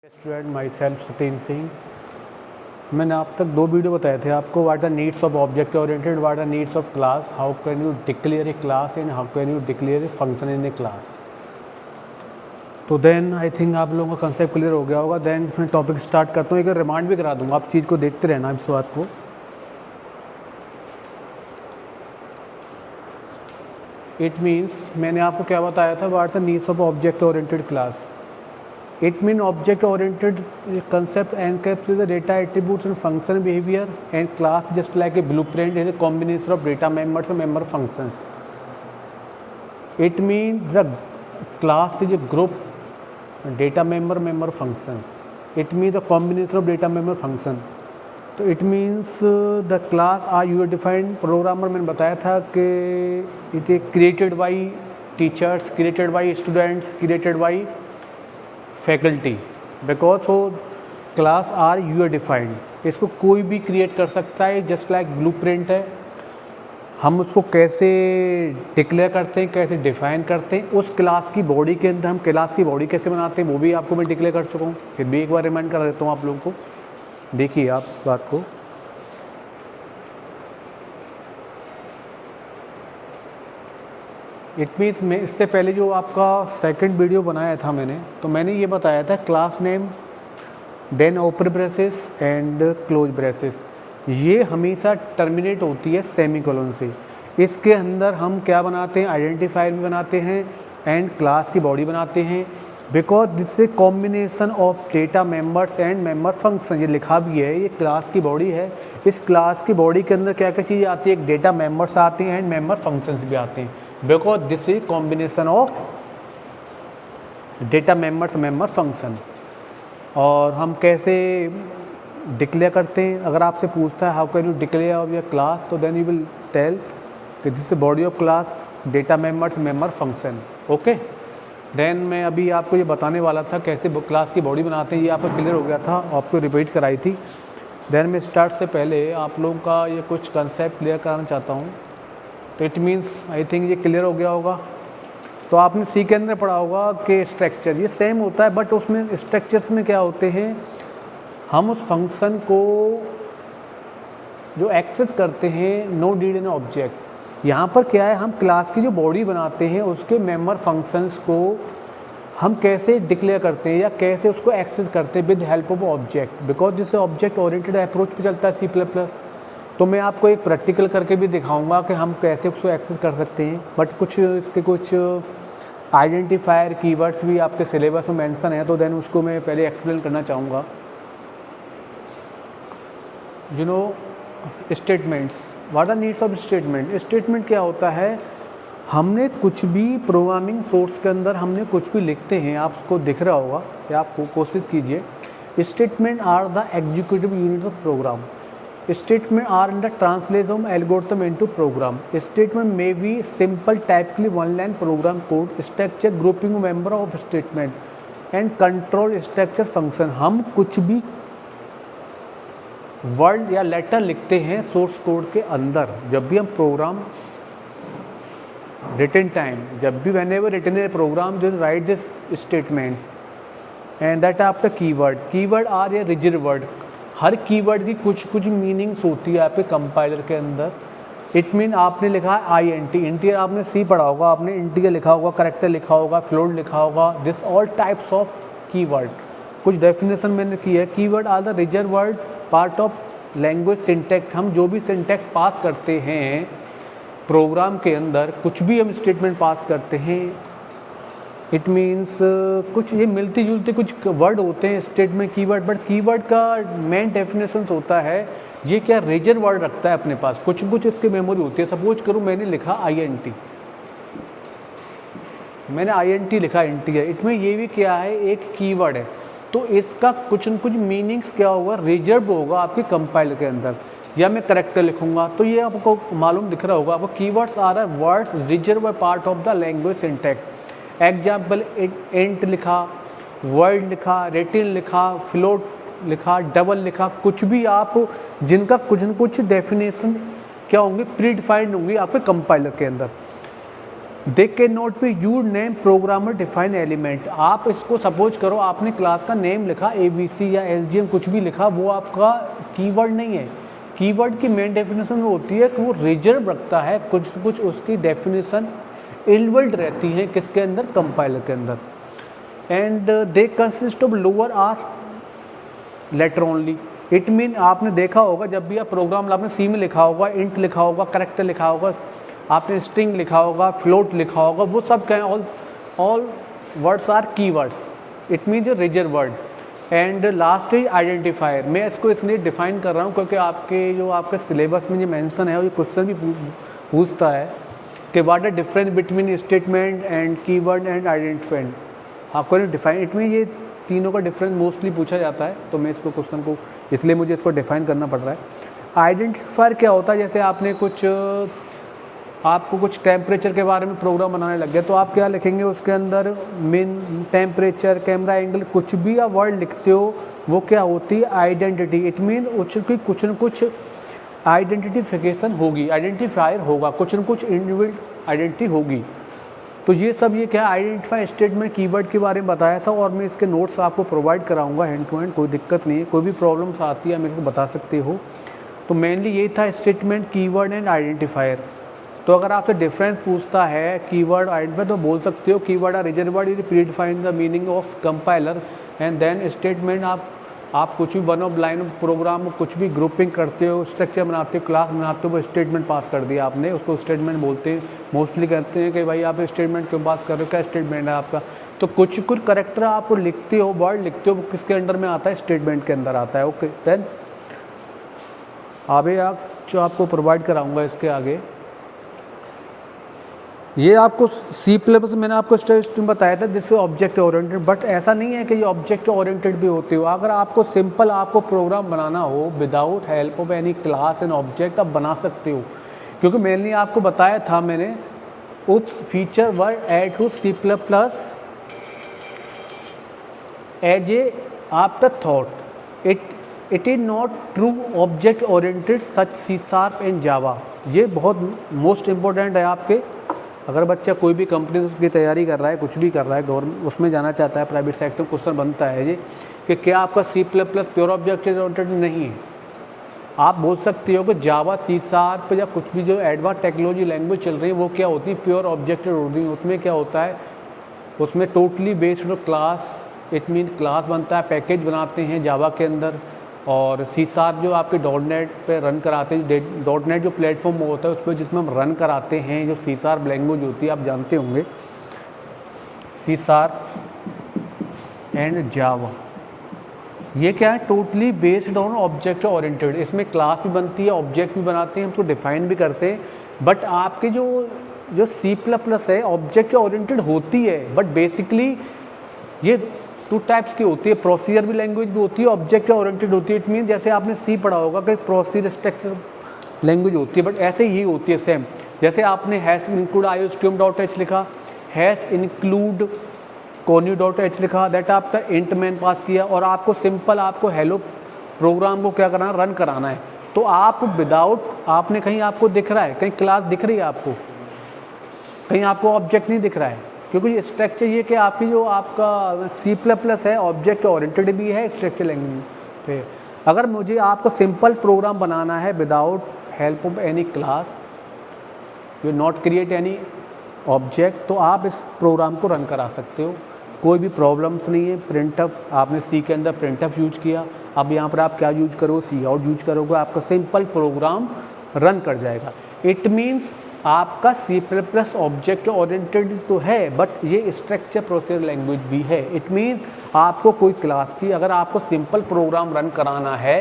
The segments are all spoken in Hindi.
Student myself Sateen Singh. मैंने आप तक दो वीडियो बताए थे आपको, what are needs of object oriented, what are needs of class, how can you declare a class and how can you declare a function in a class. तो देन आई थिंक आप लोगों का कंसेप्ट क्लियर हो गया होगा। देन मैं टॉपिक स्टार्ट करता हूँ, एक रिमाइंड भी करा दूँगा, आप चीज़ को देखते रहना इस बात को। इट मीन्स मैंने आपको क्या बताया था, what are needs of object oriented class. It means object-oriented concept encapsulates the data attributes and function behavior, and class just like a blueprint is a combination of data members and member functions. It means the class is a group data member functions. It means the combination of data member function. तो it means the class are user defined programmer मैंने बताया था कि it is created by teachers, created by students, created by faculty, because वो क्लास आर यूजर डिफाइंड। इसको कोई भी क्रिएट कर सकता है, जस्ट लाइक ब्लूप्रिंट है। हम उसको कैसे डिक्लेयर करते हैं, कैसे डिफाइन करते हैं, उस क्लास की बॉडी के अंदर हम क्लास की बॉडी कैसे बनाते हैं वो भी आपको मैं डिक्लेयर कर चुका हूँ। फिर भी एक बार रिमाइंड कर देता हूँ आप लोगों को, देखिए आप इस बात को। इट मीन्स मैं इससे पहले जो आपका सेकंड वीडियो बनाया था मैंने, तो मैंने ये बताया था class name, then open braces and close braces, ये हमेशा टर्मिनेट होती है सेमीकोलन से। इसके अंदर हम क्या बनाते हैं, आइडेंटिफायर भी बनाते हैं एंड क्लास की बॉडी बनाते हैं, because this a combination of data members and member function. ये लिखा भी है, ये क्लास की बॉडी है। इस क्लास की बॉडी के अंदर क्या क्या चीज़ें आती है, एक डेटा मेंबर्स आते हैं एंड मेंबर फंक्शंस भी आते हैं, because this is combination of data members member function. और हम कैसे डिक्लेयर करते हैं, अगर आपसे पूछता है how can you declare of your class, तो देन यू विल टेल कि this is body of class data members member function. Okay, then मैं अभी आपको ये बताने वाला था कैसे क्लास की बॉडी बनाते हैं, ये आपको क्लियर हो गया था, आपको रिपीट कराई थी। देन मैं स्टार्ट से पहले आप लोगों का ये कुछ कंसेप्ट क्लियर कराना चाहता हूँ। तो इट मीन्स आई थिंक ये क्लियर हो गया होगा। तो आपने सी के अंदर पढ़ा होगा कि स्ट्रक्चर ये सेम होता है, बट उसमें स्ट्रक्चर्स में क्या होते हैं, हम उस फंक्शन को जो एक्सेस करते हैं नो डीड इन ऑब्जेक्ट। यहाँ पर क्या है, हम क्लास की जो बॉडी बनाते हैं उसके मेंबर फंक्शंस को हम कैसे डिक्लेयर करते हैं या कैसे उसको एक्सेस करते हैं with help of object, because जिससे ऑब्जेक्ट ओरिएंटेड अप्रोच पे चलता है C++। तो मैं आपको एक प्रैक्टिकल करके भी दिखाऊंगा कि हम कैसे उसको एक्सेस कर सकते हैं, बट कुछ इसके कुछ आइडेंटिफायर कीवर्ड्स भी आपके सिलेबस में मेंशन है, तो देन उसको मैं पहले एक्सप्लेन करना चाहूँगा। You know statements, what are needs of statement. Statement क्या होता है, हमने कुछ भी प्रोग्रामिंग सोर्स के अंदर हमने कुछ भी लिखते हैं, आपको दिख रहा होगा या आप कोशिश कीजिए। Statement are the executive unit of program. Statement are in the translation of algorithm into program. Statement may be simple, typically one-line program code, structure, grouping member of statement, and control structure function. हम कुछ भी वर्ड या लेटर लिखते हैं सोर्स कोड के अंदर, जब भी हम प्रोग्राम रिटन टाइम, जब भी whenever written a program, just write this statements, and that after keyword. Keyword are a rigid word. Her keyword की कुछ मीनिंग्स होती है आपके कंपाइलर के अंदर। इट मीन आपने लिखा है INT, इंटीजर आपने सी पढ़ा होगा, आपने इंटीजर लिखा होगा, करेक्टर लिखा होगा, फ्लोट लिखा होगा, this all types of keyword. कुछ डेफिनेशन मैंने की है। Keyword are the reserve word part of language syntax. हम जो भी सिंटैक्स पास करते हैं प्रोग्राम के अंदर, कुछ भी हम स्टेटमेंट पास करते हैं, इट मीन्स कुछ ये मिलती जुलती कुछ वर्ड होते हैं स्टेटमेंट कीवर्ड, बट कीवर्ड का मेन डेफिनेशन होता है ये क्या रिजर्व वर्ड रखता है अपने पास, कुछ इसकी मेमोरी होती है। सपोज करूँ मैंने लिखा INT, मैंने INT लिखा इंटीजर, इसमें ये भी क्या है, एक कीवर्ड है, तो इसका कुछ न कुछ मीनिंग्स क्या होगा, रिजर्व होगा आपके कंपाइलर के अंदर। या मैं करेक्टर लिखूंगा तो ये आपको मालूम दिख रहा होगा, आपको keywords are words reserve part of the language syntax. Example int लिखा, वर्ड लिखा, रेटिन लिखा, फ्लोट लिखा, डबल लिखा, कुछ भी आप जिनका कुछ न कुछ डेफिनेशन क्या होंगे, प्री डिफाइंड होंगी आपके कंपाइलर के अंदर। They can not be use name programmer define element. आप इसको सपोज करो आपने क्लास का नेम लिखा ABC या SGM कुछ भी लिखा, वो आपका कीवर्ड नहीं है। कीवर्ड की मेन डेफिनेशन होती है कि वो रिजर्व रखता है, कुछ उसकी डेफिनेशन इनबिल्ट रहती है किसके अंदर, कंपाइलर के अंदर। And they consist of lower are letter only. It mean आपने देखा होगा जब भी आप प्रोग्राम आपने सी में लिखा होगा, इंट लिखा होगा, कैरेक्टर लिखा होगा, आपने स्ट्रिंग लिखा होगा, फ्लोट लिखा होगा, वो सब क्या है, all words are keywords. It mean जो reserve word. And last is identifier. मैं इसको इसलिए डिफाइन कर रहा हूँ क्योंकि आपके सिलेबस में जो मेंशन है वो क्वेश्चन भी पूछता है कि what are difference between statement and keyword and identifier. आपको डिफाइन, इट मीन ये तीनों का डिफरेंस मोस्टली पूछा जाता है, तो मैं इसको क्वेश्चन को इसलिए मुझे इसको डिफाइन करना पड़ रहा है। आइडेंटिफायर क्या होता है, जैसे आपको कुछ टेम्परेचर के बारे में प्रोग्राम बनाने लग गया, तो आप क्या लिखेंगे उसके अंदर, मिन, टेम्परेचर, कैमरा एंगल, कुछ भी आप वर्ड लिखते हो वो क्या होती है, आइडेंटिटी। इट मीन उसकी कुछ न कुछ आइडेंटिफिकेशन होगी, आइडेंटिफायर होगा, कुछ न कुछ इंडिविजुअल आइडेंटिटी होगी। तो ये सब ये क्या आइडेंटिफाई स्टेटमेंट कीवर्ड के बारे में बताया था, और मैं इसके नोट्स आपको प्रोवाइड कराऊंगा हैंड टू हैंड, कोई दिक्कत नहीं है। कोई भी प्रॉब्लम्स आती है मैं इसको बता सकते हो। तो मेनली यही था स्टेटमेंट, कीवर्ड एंड आइडेंटिफायर। तो अगर आपसे डिफरेंस पूछता है कीवर्ड आइडेंटिफायर, तो बोल सकते हो keyword are reserve word is predefine the meaning of compiler. And then statement आप कुछ भी वन ऑफ लाइन प्रोग्राम कुछ भी ग्रुपिंग करते हो, स्ट्रक्चर बनाते हो, क्लास बनाते हो, वो स्टेटमेंट पास कर दिया आपने, उसको स्टेटमेंट बोलते हैं। मोस्टली कहते हैं कि भाई आप स्टेटमेंट क्यों पास कर रहे हो, क्या स्टेटमेंट है आपका। तो कुछ करेक्टर आप लिखते हो, वर्ड लिखते हो, वो किसके अंडर में आता है, स्टेटमेंट के अंदर आता है। ओके, देन आगे जो आपको प्रोवाइड कराऊंगा इसके आगे, ये आपको C++ मैंने आपको स्टेप बताया था दिस ऑब्जेक्ट ओरिएंटेड, बट ऐसा नहीं है कि ये ऑब्जेक्ट ओरिएंटेड भी होते हो। अगर आपको सिंपल आपको प्रोग्राम बनाना हो without help of any class and object, आप बना सकते हो, क्योंकि मेनली आपको बताया था मैंने, OOPs feature were add to C++ as a afterthought, it is not true object oriented such C# and Java. ये बहुत मोस्ट इम्पोर्टेंट है आपके, अगर बच्चा कोई भी कंपनी की तैयारी कर रहा है, कुछ भी कर रहा है, गवर्नमेंट उसमें जाना चाहता है, प्राइवेट सेक्टर में, क्वेश्चन बनता है ये कि क्या आपका C++ प्योर ऑब्जेक्ट ओरिएंटेड नहीं है। आप बोल सकते हो कि जावा, C# या कुछ भी जो एडवांस टेक्नोलॉजी लैंग्वेज चल रही है वो क्या होती है, प्योर ऑब्जेक्ट ओरिएंटेड। उसमें क्या होता है, उसमें totally based class, it mean class बनता है, पैकेज बनाते हैं जावा के अंदर। और C# जो आपके .NET पे रन कराते हैं, .NET जो प्लेटफॉर्म होता है उस पर जिसमें हम रन कराते हैं, जो C# लैंग्वेज होती है आप जानते होंगे, C# एंड जावा, ये क्या है, totally based on object oriented. इसमें क्लास भी बनती है, ऑब्जेक्ट भी बनाते हैं, हमको डिफाइन भी करते हैं। बट आपके जो C++ है ऑब्जेक्ट ओरिएंटेड होती है, बट बेसिकली ये 2 टाइप्स की होती है, प्रोसीजर भी लैंग्वेज भी होती है, ऑब्जेक्ट ओरिएंटेड होती है। इट मीन जैसे आपने C पढ़ा होगा कि प्रोसीजर स्ट्रक्चर लैंग्वेज होती है, बट ऐसे ही होती है सेम। जैसे आपने हैश इंक्लूड iostream.h लिखा, हैश इंक्लूड connew.h लिखा, दैट आपका इंट मैन पास किया, और आपको सिंपल आपको हेलो प्रोग्राम को क्या कराना, रन कराना है। तो आप विदाउट, आपने कहीं आपको दिख रहा है, कहीं क्लास दिख रही है आपको, कहीं आपको ऑब्जेक्ट नहीं दिख रहा है, क्योंकि स्ट्रक्चर ये कि आपकी जो आपका C++ है ऑब्जेक्ट ओरिएंटेड भी है स्ट्रक्चर लैंग्वेज पे। अगर मुझे आपको सिंपल प्रोग्राम बनाना है without help of any class, you not create any object, तो आप इस प्रोग्राम को रन करा सकते हो, कोई भी प्रॉब्लम्स नहीं है। प्रिंटफ आपने C के अंदर प्रिंटफ यूज किया, अब यहाँ पर आप क्या यूज करो, Cout यूज करोगे, आपका सिंपल प्रोग्राम रन कर जाएगा। इट मीन्स आपका C++ ऑब्जेक्ट ओरिएंटेड तो है, बट ये स्ट्रक्चर प्रोसीजर लैंग्वेज भी है। इट मीन्स आपको कोई क्लास की, अगर आपको सिंपल प्रोग्राम रन कराना है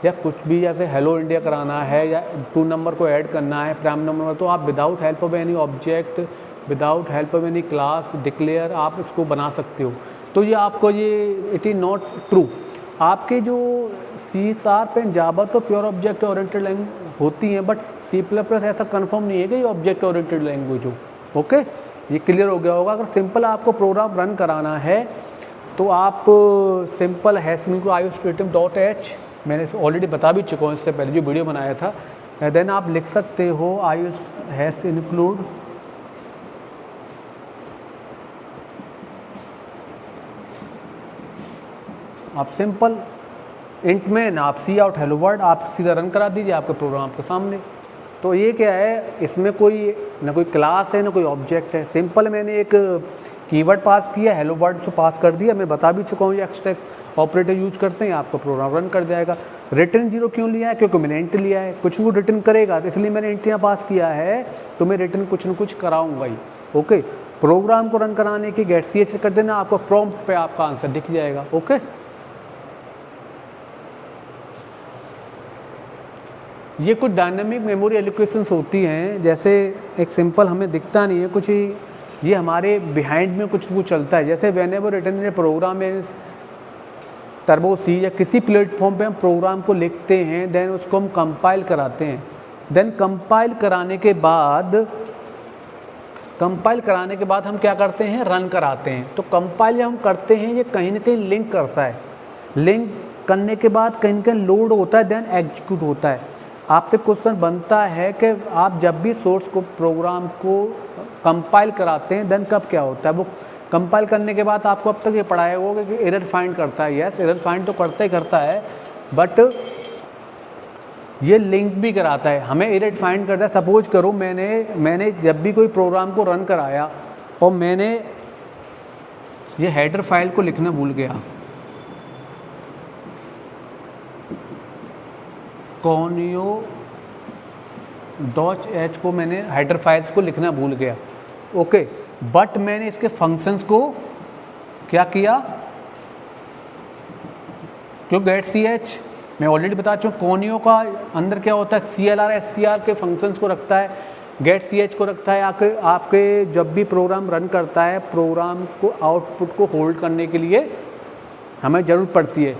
या कुछ भी जैसे हेलो इंडिया कराना है या 2 नंबर को ऐड करना है प्राइम नंबर, तो आप without help of any object, without help of any class declare आप इसको बना सकते हो। तो ये आपको ये इट इज़ नॉट ट्रू। आपके जो C# एंड जावा तो प्योर ऑब्जेक्ट ओरिएंटेड लैंग्वेज होती हैं, बट C++ ऐसा कंफर्म नहीं है कि ये ऑब्जेक्ट ओरिएंटेड लैंग्वेज हो। ओके, ये क्लियर हो गया होगा। अगर सिंपल आपको प्रोग्राम रन कराना है तो आप सिंपल iostream.h, मैंने ऑलरेडी बता भी चुका हूँ इससे पहले जो वीडियो बनाया था। देन आप लिख सकते हो include आप सिंपल इंट में आप सी आउट हेलो वर्ल्ड आप सीधा रन करा दीजिए, आपका प्रोग्राम आपके सामने। तो ये क्या है, इसमें कोई ना कोई क्लास है ना कोई ऑब्जेक्ट है, सिंपल मैंने एक कीवर्ड पास किया, हेलो वर्ल्ड तो पास कर दिया, मैं बता भी चुका हूँ ये एक्सट्रैक्ट ऑपरेटर यूज करते हैं, आपका प्रोग्राम रन कर जाएगा। रिटर्न 0 क्यों लिया है, क्योंकि मैंने इंट लिया है, कुछ न कुछ रिटर्न करेगा, तो इसलिए मैंने इंट यहाँ पास किया है, तो मैं रिटर्न कुछ न कुछ कराऊंगा ही। ओके, प्रोग्राम को रन कराने के गेट ch कर देना, आपको प्रॉम्प्ट पे आपका आंसर दिख जाएगा। ओके, ये कुछ डायनामिक मेमोरी एलोकेशंस होती हैं, जैसे एक सिंपल हमें दिखता नहीं है कुछ ही, ये हमारे बिहाइंड में कुछ वो चलता है। जैसे व्हेनेवर रिटन इन प्रोग्राम में टर्बो सी या किसी प्लेटफॉर्म पे हम प्रोग्राम को लिखते हैं, देन उसको हम कंपाइल कराते हैं, देन कंपाइल कराने के बाद हम क्या करते हैं, रन कराते हैं। तो कंपाइल हम करते हैं, ये कहीं ना कहीं लिंक करता है, लिंक करने के बाद कहीं ना कहीं लोड होता है, देन एग्जीक्यूट होता है। आपसे क्वेश्चन बनता है कि आप जब भी सोर्स को प्रोग्राम को कंपाइल कराते हैं, देन कब क्या होता है, वो कंपाइल करने के बाद आपको अब तक ये पढ़ाया होगा कि एरर फाइंड करता है। यस, एरर फाइंड तो करता ही करता है, बट ये लिंक भी कराता है, हमें एरर फाइंड करता है। सपोज करो मैंने जब भी कोई प्रोग्राम को रन कराया और मैंने ये हेडर फाइल को लिखना भूल गया, conio.h को मैंने हेडर फाइल्स को लिखना भूल गया। ओके, बट मैंने इसके फंक्शंस को क्या किया, क्यों गेट ch मैं ऑलरेडी बता चुका, conio का अंदर क्या होता है, CLR SCR के फंक्शंस को रखता है, गेट ch को रखता है। आपके जब भी प्रोग्राम रन करता है, प्रोग्राम को आउटपुट को होल्ड करने के लिए हमें ज़रूरत पड़ती है।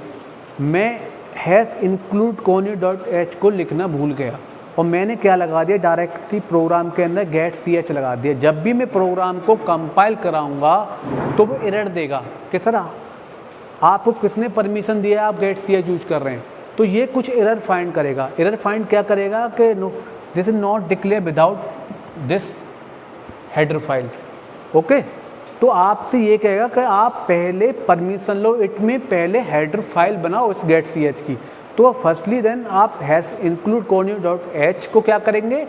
मैं हैश इंक्लूड conio.h को लिखना भूल गया और मैंने क्या लगा दिया, डायरेक्टली प्रोग्राम के अंदर गेट ch लगा दिया। जब भी मैं प्रोग्राम को कंपाइल कराऊंगा तो वो एरर देगा कि सर आपको किसने परमिशन दिया है, आप गेट ch यूज कर रहे हैं। तो ये कुछ एरर फाइंड करेगा। एरर फाइंड क्या करेगा कि this is not declare without this header file. Okay, तो आपसे ये कहेगा कि आप पहले परमिशन लो, इट में पहले हेडर फाइल बनाओ इस गेट ch की। तो फर्स्टली देन आप हैश इंक्लूड conio.h को क्या करेंगे,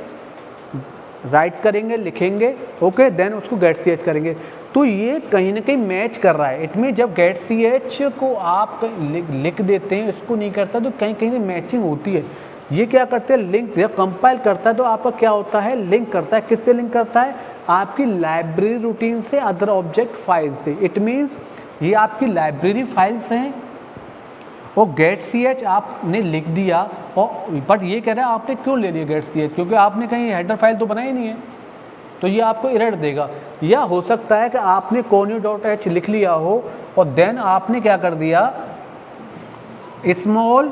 राइट करेंगे, लिखेंगे। ओके, देन उसको गेट ch करेंगे। तो ये कहीं ना कहीं मैच कर रहा है। इट में जब गेट ch को आप लिख देते हैं, इसको नहीं करता, तो कहीं कहीं मैचिंग होती है। ये क्या करते हैं, लिंक जब कंपाइल करता है तो आपका क्या होता है, लिंक करता है। किससे लिंक करता है, आपकी लाइब्रेरी रूटीन से, अदर ऑब्जेक्ट फाइल से। इट मीन्स ये आपकी लाइब्रेरी फाइल्स हैं और गेट ch आपने लिख दिया, और बट ये कह रहा है आपने क्यों ले लिया गेट ch, क्योंकि आपने कहीं हेडर फाइल तो बनाई नहीं है, तो ये आपको एरर देगा। या हो सकता है कि आपने conio.h लिख लिया हो और देन आपने क्या कर दिया, स्मॉल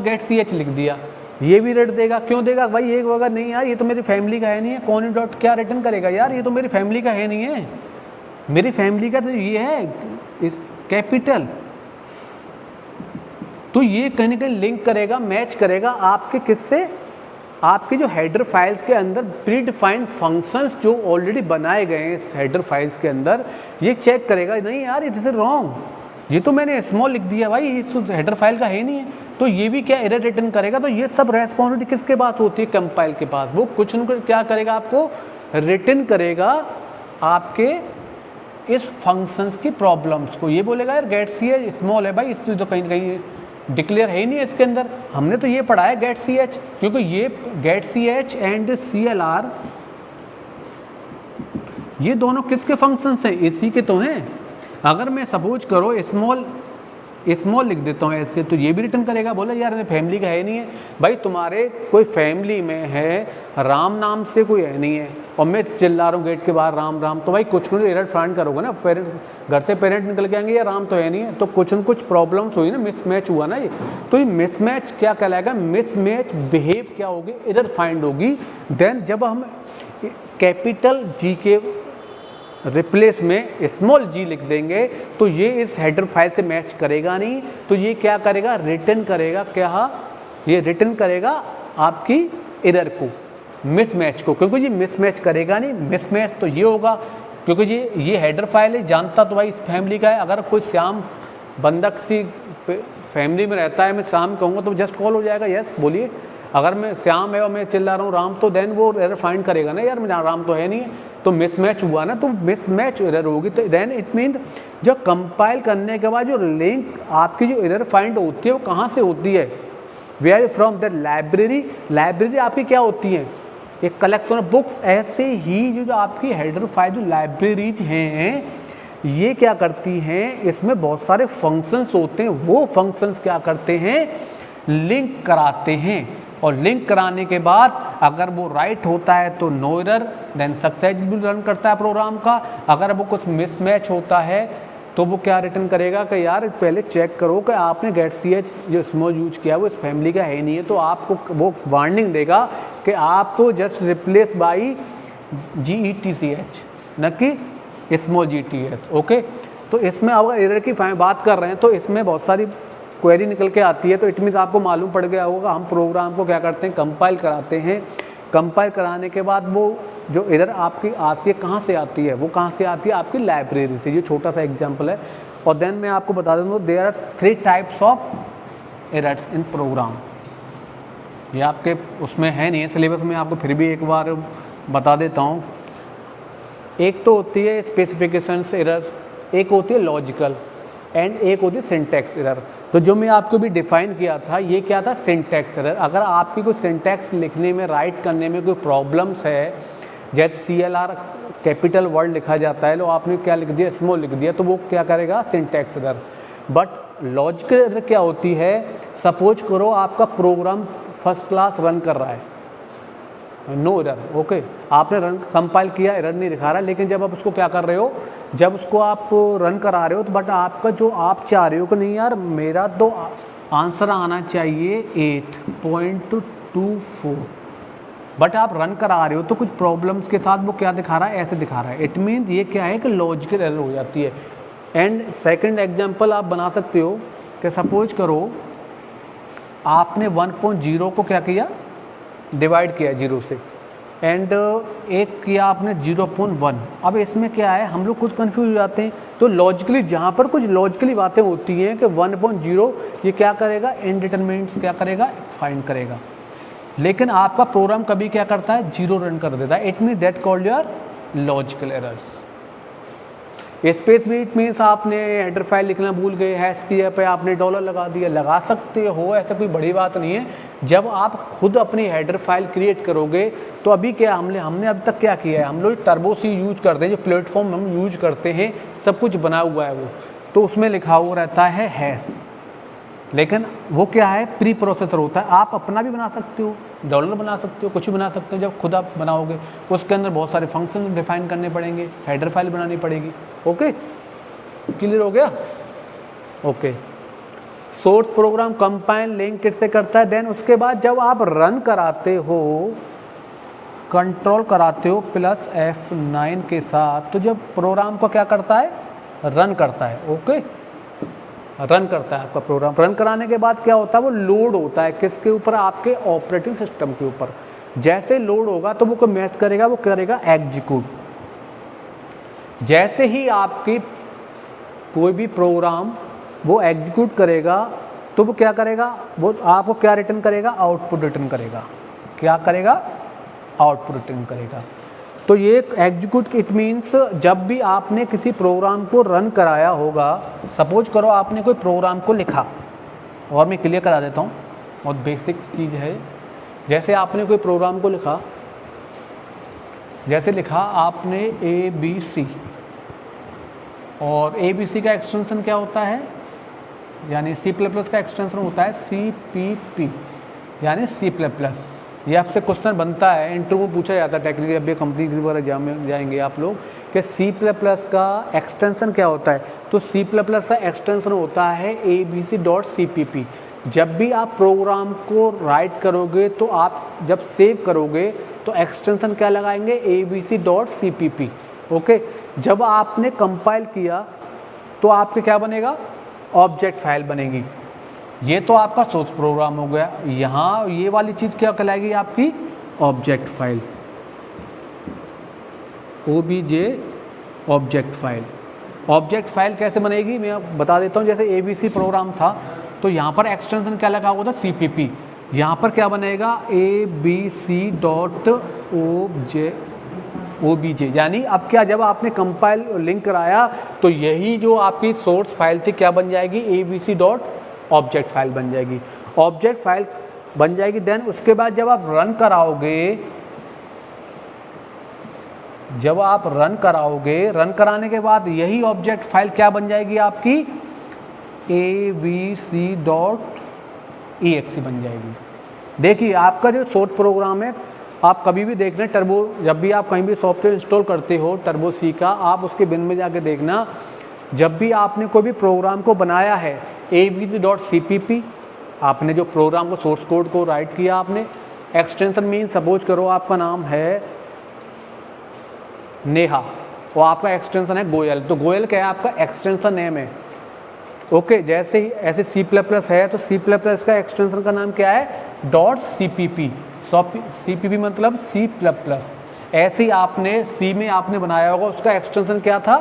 गेट ch लिख दिया, ये भी एरर देगा। क्यों देगा भाई, ये होगा नहीं यार, ये तो मेरी फैमिली का है नहीं है, conio. क्या रिटर्न करेगा यार, ये तो मेरी फैमिली का है नहीं है, मेरी फैमिली का तो ये है इस कैपिटल। तो ये कहीं ना कहीं लिंक करेगा, मैच करेगा आपके किससे, आपके जो हेडर फाइल्स के अंदर प्री डिफाइंड फंक्शंस जो ऑलरेडी बनाए गए हैं इस हेडर फाइल्स के अंदर, ये चेक करेगा नहीं यार दिस इज रॉन्ग, ये तो मैंने स्मॉल लिख दिया भाई, ये तो हेडर फाइल का है नहीं है, तो ये भी क्या एरर रिटर्न करेगा। तो ये सब रेस्पॉन्सिबिलिटी किसके पास होती है, कंपाइल के पास। वो कुछ न कुछ क्या करेगा, आपको रिटर्न करेगा आपके इस फंक्शंस की प्रॉब्लम्स को। ये बोलेगा यार गेट ch स्मॉल है भाई, इसलिए तो कहीं कहीं डिक्लेयर है ही नहीं है इसके अंदर, हमने तो ये पढ़ा है गेट ch, क्योंकि ये गेट ch एंड CLR ये दोनों किसके फंक्शंस हैं, इसी के तो हैं। अगर मैं सपोज करो स्मॉल लिख देता हूँ ऐसे, तो ये भी रिटर्न करेगा, बोला यार फैमिली का है नहीं है भाई, तुम्हारे कोई फैमिली में है राम नाम से कोई है नहीं है, और मैं चिल्ला रहा हूँ गेट के बाहर राम राम, तो भाई कुछ न एरर फाइंड करोगे ना, पेरेंट घर से पेरेंट निकल के आएंगे, या राम तो है नहीं है, तो कुछ न कुछ प्रॉब्लम्स हुई ना, मिसमैच हुआ ना ये। तो ये मिसमैच क्या कहलाएगा, मिसमैच बिहेव क्या होगी, एरर फाइंड होगी। देन जब हम कैपिटल G के रिप्लेस में स्मॉल g लिख देंगे, तो ये इस हेडर फाइल से मैच करेगा नहीं, तो ये क्या करेगा, रिटर्न करेगा, क्या ये रिटर्न करेगा आपकी एरर को, मिसमैच को, क्योंकि ये मिसमैच करेगा नहीं। मिसमैच तो ये होगा क्योंकि ये हेडर फाइल है, जानता तो भाई इस फैमिली का है। अगर कोई श्याम बंधक सी फैमिली में रहता है, मैं श्याम कहूँगा तो जस्ट कॉल हो जाएगा, यस बोलिए। अगर मैं श्याम है और मैं चिल्ला रहा हूँ राम, तो देन वो एरर फाइंड करेगा ना, यार मैं राम तो है नहीं है, तो मिसमैच हुआ ना, तो मिसमैच एरर होगी। तो देन इट मीन जो कंपाइल करने के बाद जो लिंक आपकी जो एरर फाइंड होती है वो कहाँ से होती है, where from the library. Library आपकी क्या होती है, एक कलेक्शन ऑफ बुक्स। ऐसे ही जो आपकी हेडर फाइल जो लाइब्रेरीज हैं ये क्या करती हैं, इसमें बहुत सारे फंक्शंस होते हैं, वो फंक्शंस क्या करते हैं, लिंक कराते हैं। और लिंक कराने के बाद अगर वो राइट होता है तो no error, then successful run करता है प्रोग्राम का। अगर वो कुछ मिसमैच होता है तो वो क्या रिटर्न करेगा कि यार पहले चेक करो कि आपने गेट सी एच जो स्मॉल यूज किया वो इस फैमिली का है नहीं है, तो आपको वो वार्निंग देगा कि आप जस्ट रिप्लेस बाई GETCH न कि स्मॉल GTH। ओके, तो इसमें अगर एरर की बात कर रहे हैं तो इसमें बहुत सारी क्वेरी निकल के आती है। तो इट मीन्स आपको मालूम पड़ गया होगा, हम प्रोग्राम को क्या करते हैं, कंपाइल कराते हैं। कंपाइल कराने के बाद वो जो एरर आपकी आती है कहाँ से आती है, वो कहाँ से आती है, आपकी लाइब्रेरी से। ये छोटा सा एग्जांपल है। और देन मैं आपको बता दूँ, there are 3 types of errors in program. ये आपके उसमें है नहीं है सिलेबस में, आपको फिर भी एक बार बता देता हूँ। एक तो होती है स्पेसिफिकेशंस एरर, एक होती है लॉजिकल, एंड एक होती है सिंटैक्स एरर। तो जो मैं आपको भी डिफाइन किया था, ये क्या था, सिंटैक्स एरर। अगर आपकी कोई सिंटैक्स लिखने में, राइट करने में कोई प्रॉब्लम्स है, जैसे CLR कैपिटल वर्ड लिखा जाता है, लो आपने क्या लिख दिया, स्मॉल लिख दिया, तो वो क्या करेगा, syntax error. But logical error क्या होती है, सपोज करो आपका प्रोग्राम फर्स्ट क्लास रन कर रहा है, नो एरर, ओके, आपने रन कंपाइल किया, एरर नहीं दिखा रहा, लेकिन जब आप उसको क्या कर रहे हो, जब उसको आप रन करा रहे हो, तो बट आपका जो आप चाह रहे हो कि नहीं यार मेरा तो आंसर आना चाहिए 8.24, बट आप रन करा रहे हो तो कुछ प्रॉब्लम्स के साथ वो क्या दिखा रहा है, ऐसे दिखा रहा है। इट मीन ये क्या है कि लॉजिकल एरर हो जाती है। एंड सेकंड एग्जांपल आप बना सकते हो कि सपोज करो आपने 1.0 को क्या किया, डिवाइड किया 0 से, एंड एक किया आपने 0.1। अब इसमें क्या है, हम लोग कुछ कंफ्यूज हो जाते हैं। तो लॉजिकली जहाँ पर कुछ लॉजिकली बातें होती हैं कि 1.0 ये क्या करेगा, इनडिटरमिनेट्स क्या करेगा, फाइंड करेगा, लेकिन आपका प्रोग्राम कभी क्या करता है, 0 रन कर देता है। It mean that called your logical errors. Space भी इट मीन्स आपने हेडर फाइल लिखना भूल गए, हैश की पे आपने डॉलर लगा दिया, लगा सकते हो, ऐसा कोई बड़ी बात नहीं है। जब आप खुद अपनी हेडर फाइल क्रिएट करोगे तो अभी क्या हमने अब तक क्या किया है, हम लोग टर्बो सी यूज करते हैं, जो प्लेटफॉर्म हम यूज करते हैं सब कुछ बना हुआ है वो, तो उसमें लिखा हुआ रहता है हैश, लेकिन वो क्या है, प्री प्रोसेसर होता है। आप अपना भी बना सकते हो, डॉलर बना सकते हो, कुछ भी बना सकते हो। जब खुद आप बनाओगे उसके अंदर बहुत सारे फंक्शन डिफाइन करने पड़ेंगे, हेडर फाइल बनानी पड़ेगी। ओके, क्लियर हो गया। Okay, source program compile link किससे करता है, देन उसके बाद जब आप रन कराते हो, कंट्रोल कराते हो +F9 के साथ, तो जब प्रोग्राम को क्या करता है, रन करता है। ओके, रन करता है आपका प्रोग्राम। रन कराने के बाद क्या होता है, वो लोड होता है किसके ऊपर, आपके ऑपरेटिंग सिस्टम के ऊपर। जैसे लोड होगा तो वो मैच करेगा, वो करेगा एग्जीक्यूट। जैसे ही आपकी कोई भी प्रोग्राम वो एग्जीक्यूट करेगा तो वो क्या करेगा, वो आपको क्या रिटर्न करेगा, आउटपुट रिटर्न करेगा। क्या करेगा, आउटपुट रिटर्न करेगा। तो ये एग्जीक्यूट इट मीन्स जब भी आपने किसी प्रोग्राम को रन कराया होगा, सपोज करो आपने कोई प्रोग्राम को लिखा, और मैं क्लियर करा देता हूँ, बहुत बेसिक चीज़ है। जैसे आपने कोई प्रोग्राम को लिखा, जैसे लिखा आपने ABC, और ABC का एक्सटेंशन क्या होता है, यानी C++ का एक्सटेंशन होता है CPP, यानी C++। ये आपसे क्वेश्चन बनता है, इंटरव्यू में पूछा जाता है टेक्निकल, अभी कंपनी किसी वगैरह एग्जाम में जाएंगे आप लोग, कि C++ का एक्सटेंशन क्या होता है। तो C++ का एक्सटेंशन होता है ABC.cpp। जब भी आप प्रोग्राम को राइट करोगे तो आप जब सेव करोगे तो एक्सटेंशन क्या लगाएंगे, ABC.cpp। ओके, जब आपने कंपाइल किया तो आपके क्या बनेगा, ऑब्जेक्ट फाइल बनेगी। ये तो आपका सोर्स प्रोग्राम हो गया। यहाँ ये वाली चीज़ क्या कहलाएगी, आपकी object file, OBJ object file. Object file कैसे बनेगी मैं आपको बता देता हूँ। जैसे ABC प्रोग्राम था तो यहाँ पर एक्सटेंशन क्या लगा हुआ था, CPP। यहाँ पर क्या बनेगा, ABC.obj, यानी अब क्या, जब आपने कंपाइल लिंक कराया तो यही जो आपकी सोर्स फाइल थी क्या बन जाएगी, ABC.ऑब्जेक्ट फाइल बन जाएगी। ऑब्जेक्ट फाइल बन जाएगी। देन उसके बाद जब आप रन कराओगे, रन कराने के बाद यही ऑब्जेक्ट फाइल क्या बन जाएगी आपकी, abc.exe बन जाएगी। देखिए आपका जो सोर्स प्रोग्राम है, आप कभी भी देखना टर्बो, जब भी आप कहीं भी सॉफ्टवेयर इंस्टॉल करते हो टर्बो सी का, आप उसके बिन में जाके देखना, जब भी आपने कोई भी प्रोग्राम को बनाया है abc.cpp, आपने जो प्रोग्राम को सोर्स कोड को राइट किया आपने, एक्सटेंशन मीन सपोज करो आपका नाम है नेहा और आपका एक्सटेंशन है गोयल, तो गोयल क्या है आपका एक्सटेंशन नेम है। ओके, जैसे ही ऐसे C++ है तो C++ का एक्सटेंशन का नाम क्या है, .cpp। CPP मतलब C++। ऐसे ही आपने C में आपने बनाया होगा, उसका एक्सटेंशन क्या था,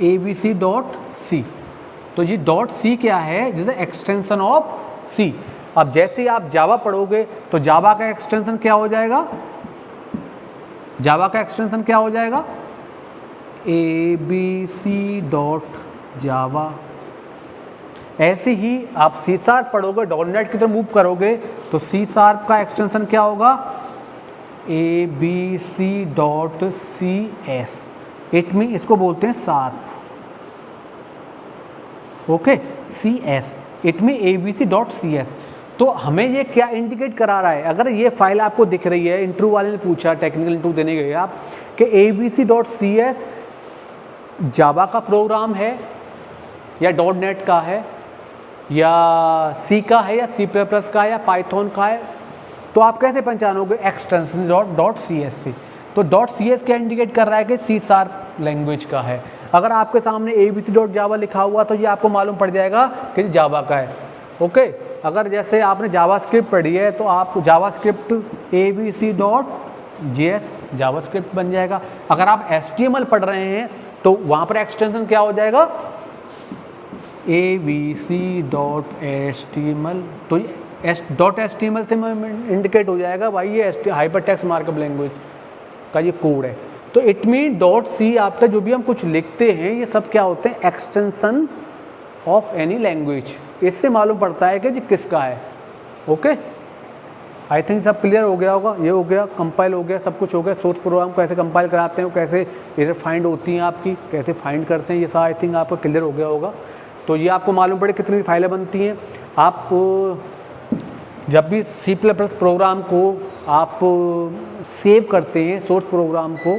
abc.c। तो ये .c क्या है, जैसे एक्सटेंशन ऑफ C। अब जैसे ही आप जावा पढ़ोगे तो जावा का एक्सटेंशन क्या हो जाएगा, abc.java। ऐसे ही आप C# पढ़ोगे, .NET की तरफ मूव करोगे तो C# का एक्सटेंशन क्या होगा, abc.cs। इट मीन इसको बोलते हैं sharp. Okay, CS it mean abc.cs। तो हमें ये क्या इंडिकेट करा रहा है, अगर ये फाइल आपको दिख रही है, इंटरव्यू वाले ने पूछा, टेक्निकल इंटरव्यू देने गए आप, कि abc.cs जावा का प्रोग्राम है या .NET का है या C का है या C++ का है या पाइथन का है, तो आप कैसे पहचानोगे, एक्सटेंशन .cs से। तो .cs क्या इंडिकेट कर रहा है कि C# लैंग्वेज का है। अगर आपके सामने abc.java लिखा हुआ तो ये आपको मालूम पड़ जाएगा कि जावा का है। ओके, अगर जैसे आपने जावास्क्रिप्ट पढ़ी है तो आप जावास्क्रिप्ट abc.js जावास्क्रिप्ट बन जाएगा। अगर आप HTML पढ़ रहे हैं तो वहाँ पर एक्सटेंशन क्या हो जाएगा, abc.html। तो .html से इंडिकेट हो जाएगा भाई ये हाइपरटेक्स्ट मार्कअप लैंग्वेज का ये कोड है। तो इट मीन .c आपका जो भी हम कुछ लिखते हैं ये सब क्या होते हैं, एक्सटेंशन ऑफ एनी लैंग्वेज। इससे मालूम पड़ता है कि जी किसका है। ओके, आई थिंक सब क्लियर हो गया होगा। ये हो गया, कंपाइल हो गया, सब कुछ हो गया। सोर्स प्रोग्राम को कैसे कंपाइल कराते हैं, कैसे एरर फाइंड होती हैं आपकी, कैसे फाइंड करते हैं, ये सब आई थिंक आपका क्लियर हो गया होगा। तो ये आपको मालूम पड़े कितनी फाइलें बनती हैं। आप जब भी C++ प्रोग्राम को आप सेव करते हैं, सोर्स प्रोग्राम को,